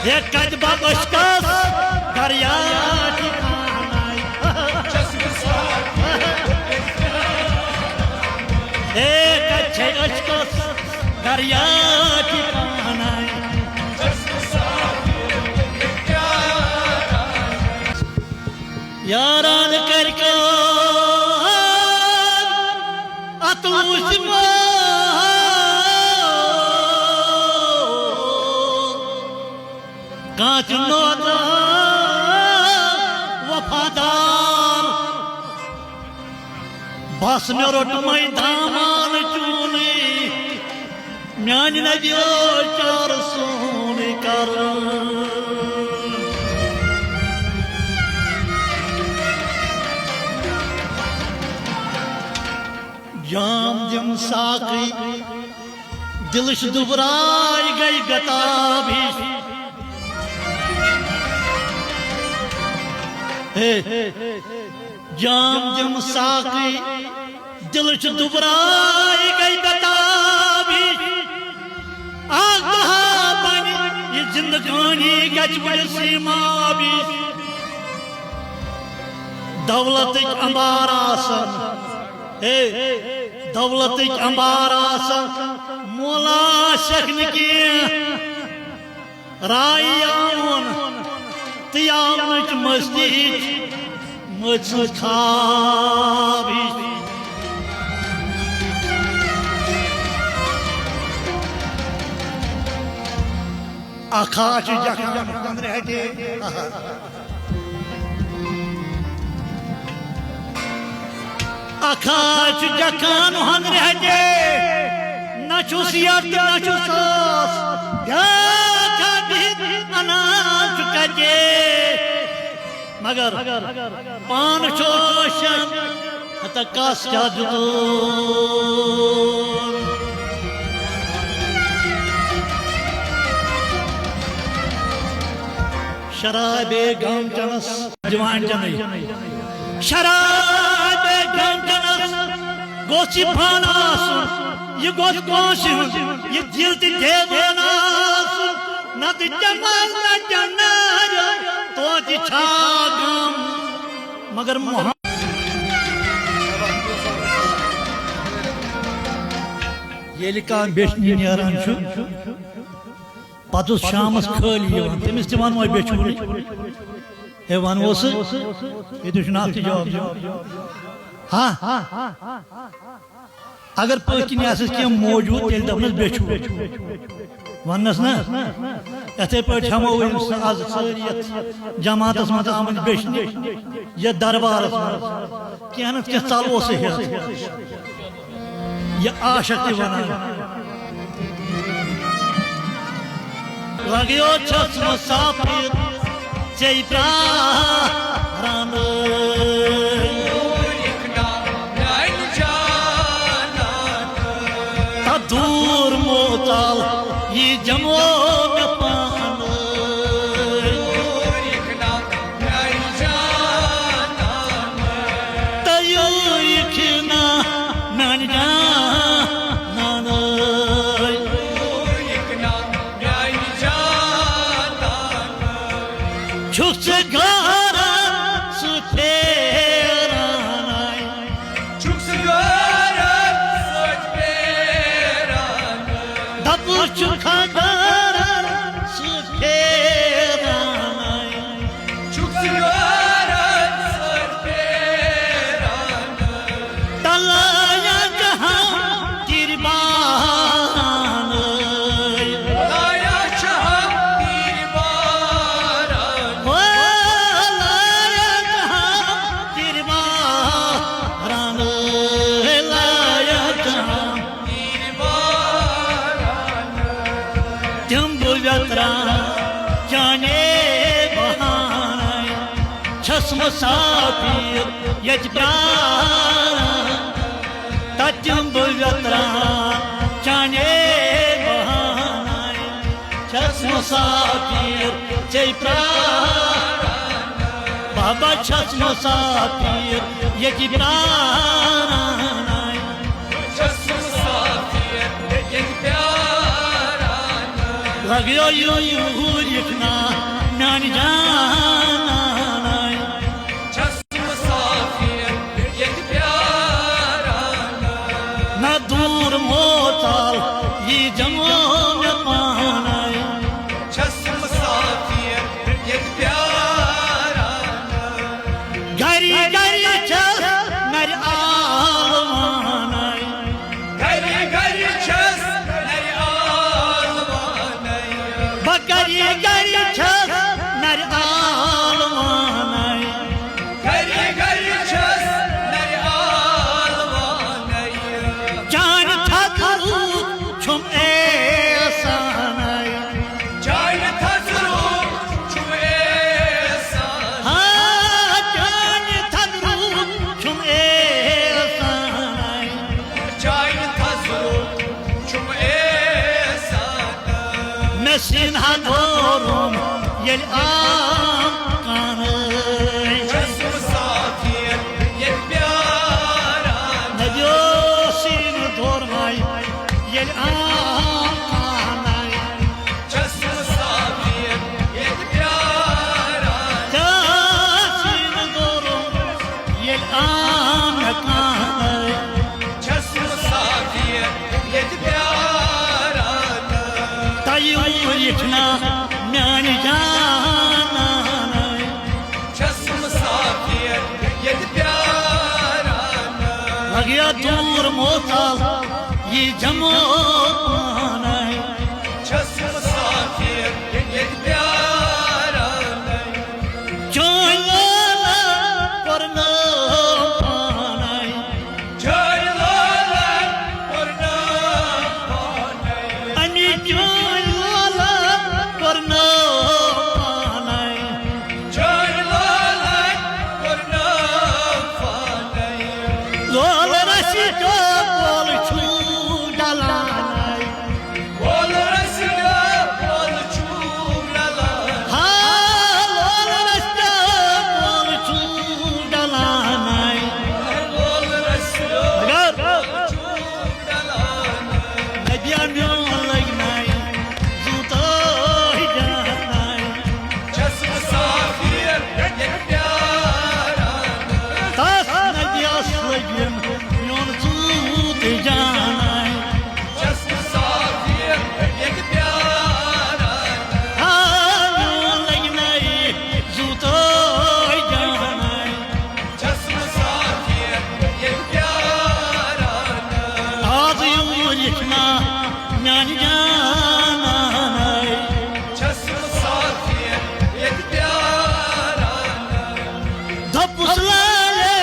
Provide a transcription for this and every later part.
ये कदबा बशकस गरिया ठिकानाय ये कच्छे अशकस गरिया ठिकानाय यारान करके अतुष्मा कांच नोदा वफादार बस में रोट मई दामान चूनी म्यान नदियो चार सोने कर जाम जम साकी दिलश दुबराई गई गता भी जाम जम साकी दिलच दुबराई गई गता भी आगा बनी ये जिंदगानी गजबड़ सीमा भी दौलत अंबारासन दौलत अंबारासन मोला शक्न की रायान तियामच मस्जिद मुझ खाबी आकाश जखान रहते आकाश जखान हन रहते न चुसियत न चुसास अनाज कजे मगर पान चोशन हता कास जादू शराबे गम जनस जवान जन शराबे गम जनस गोसी फानास ये गोस कोश ये दिल ते देवनास न जमाल न जन्नत तो छागम मगर ये कान बेचनी नारान पत शाम खाली तमिस तनो बेचू हे वनोस ये जवाब हाँ अगर पकन कह मौजूद तेल दपनस बेचू वनस ना यथे पे हमो आज सारी जमात मत आमद बेचने ये दरबार कह न कह चलो ये आशक्ति वन लगियो छस मुसाफिर चे प्राण दूर मोताल ये जमो मुसाफिर यज प्राण तजम बुलत्रा चाने बहानाय छस मुसाफिर जय प्राण बाबा छस मुसाफिर यज प्राण छस मुसाफिर यज प्राण लगियो यूर यखना म्यानी जान चस्म साफिर ये प्यारा न दूर मोताल ये जमो में पाना चस्म साफिर ये प्यारा गरी गरी चल नर आलवाना गरी गरी चस नर आलवाना बकरी गरी चल नर आलवाना गरी गरी चस नर आलवाना जान थरू छुम एसान जान थसरो छुए सान हाँ जान थरू छुम एसान जान थसरो छुए सान नसीन हादोरुम यल आम कान चस्म साफिर ये प्यारा नजो सीन दोरमाई यल आम कान चस्म साफिर ये प्यारा सीन दोरुम यल आम कान चस्म साफिर ये प्यारा तयूर यखना म्यानी जान चस्म साफिर ये प्यारा लगिया दूर मोताल ये जमो पाना चस्म साफिर ये प्यारा चोला करना पाना जय लाला और नाम अनि चोला करना पाना जय लाला और नाम लोल रसी तो बोल छू डालाना बोल रसिया बोल चूड़ला हाँ लोल रसी बोल छू डालाना बोल रसिया अगर चूड़ला नदिया म्यों लगनाई जूतो ही जानाई चस्म साफिर ये प्यारा तास नदिया लगन म्यों जूत जानाई चस्म साफिर ये प्यारा हाँ म्यों लगनाई जूतो ही जानाई चस्म साफिर ये प्यारा आज यूर यखना म्यानी जानाई चस्म साफिर ये प्यारा धपुसलाले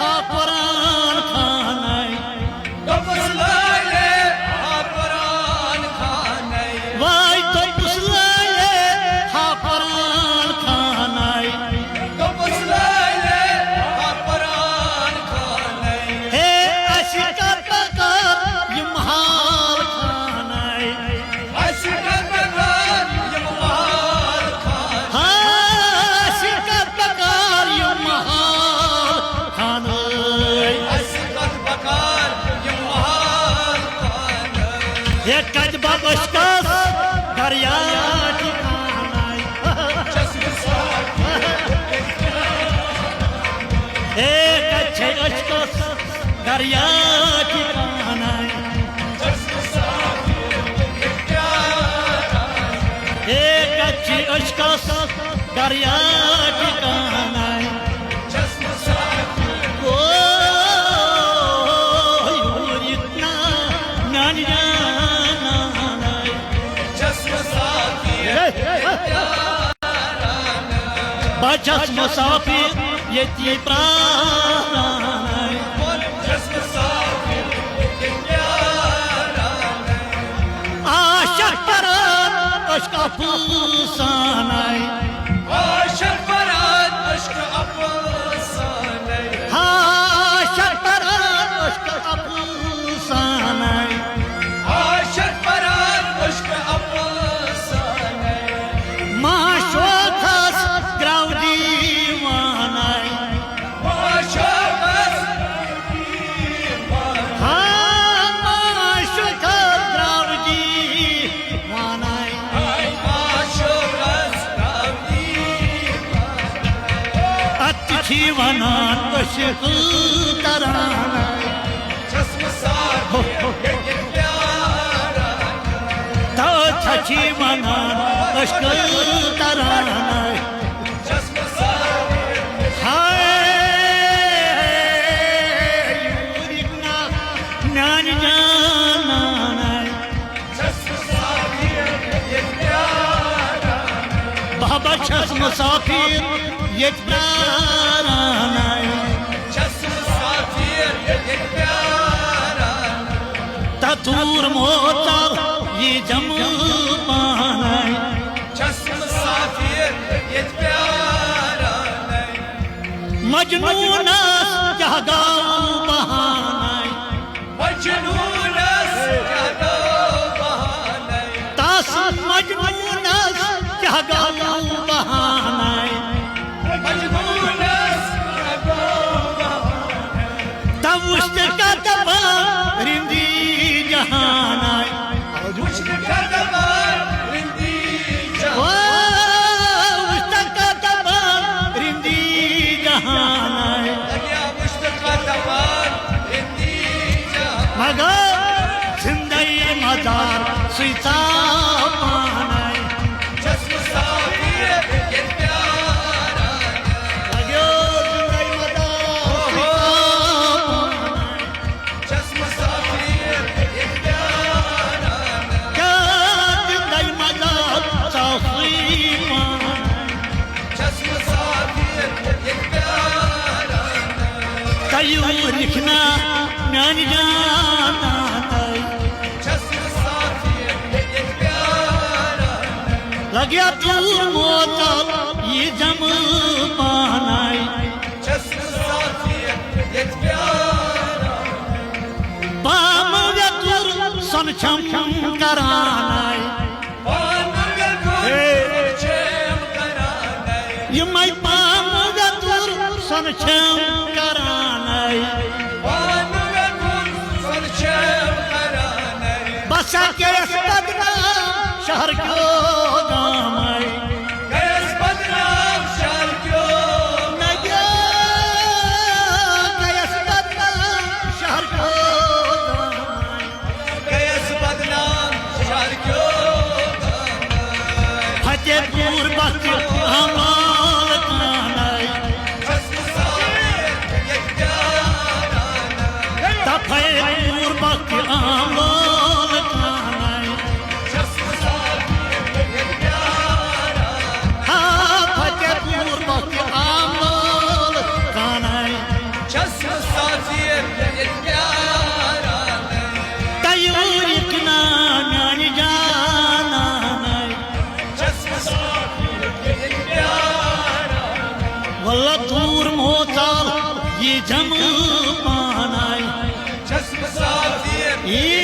हा कुरान खानाई कबसलाले आपरान खाने वाई धपुसलाले हा कुरान खानाई कबसलाले आपरान खाने हे अशिका पकार ये महाल खानाई अशकत बकार ये महाल खाने हाँ अशिका पकार ये महाल खानाई अशकत बकार ये महाल खाने हे कजबा बशकास दरिया ठिकानाई चस्म साफिर हे कच्छे अशकास दरिया ठिकानाई चस्म साफिर ये प्यारा हे कच्छे अशकास दरिया ठिकानाई चस्म साफिर ओ यूर इतना म्यानी जानाई चस्म साफिर बचस मुसाफिर ये प्राणाई चस्म साफिर ये प्यारा आशा करान अशका फूसानाई आशक बरात अश्क अफसाने आशा करान अशका फूसानाई आशक बरात अश्क अफसाने माशोखस ग्राउदी वानाई आशक हाँ माशोखस ग्राउदी वानाई छी वनान अशिक तरान छस मुसाफिर ये प्यारा तो छी वनान अशिक तरान छस मुसाफिर हाय यूरिकना म्यान जानान छस मुसाफिर ये प्यारा बाबा छस मुसाफिर ये प्यारान छस मुसाफिर ये प्यारा ततूर मोतर ये जमान छस मुसाफिर ये प्यारा मजनून क्या गाऊं बहाना मजनूनस क्या दो बहाने तास मजनून क्या गाऊं बहाना मजनूनस क्या दो बहाने तब उसका तबा रिंदी जहाना मुश्क का दबार रिंदी ओ जहां उसका तबा रिंदी जहाना लग्या मुश्क का दबार रिंदी जहां मगर जिंदगी मजार सुइता पाना छस मुसाफिर ये प्यारा लग्यो जिंदगी मजार छस मुसाफिर ये प्यारा क्या जिंदगी मजार साफी पाना छस मुसाफिर ये प्यारा तयूर लिखना म्यान जाना छस मुसाफिर ये प्यारा लग्या दूर मोतल ये जम पाना छस मुसाफिर ये प्यारा पाम व्यतुर सन छम कराना पानगल को छेम कराने ये मैं पाम व्यतुर सन छम कराना पानगल को सन छेम कराने बसा के बदना शहर क्यों गाम गैस बदनाम शहर क्यों नया गैस बदना शहर क्यों गैस बदनाम शहर क्यों फतेहपुर बख्त अमाल खाना छस मुसाफिर ये प्यारा फतेहपुर बख्त अमाल खाना छस मुसाफिर ये प्यारा हाँ फतेहपुर बख्त अमाल खाना छस मुसाफिर ये प्यारा तयूर इतना म्यान जाना छस मुसाफिर ये प्यारा वल्ला दूर मोतल ये जम पाना छस मुसाफिर ये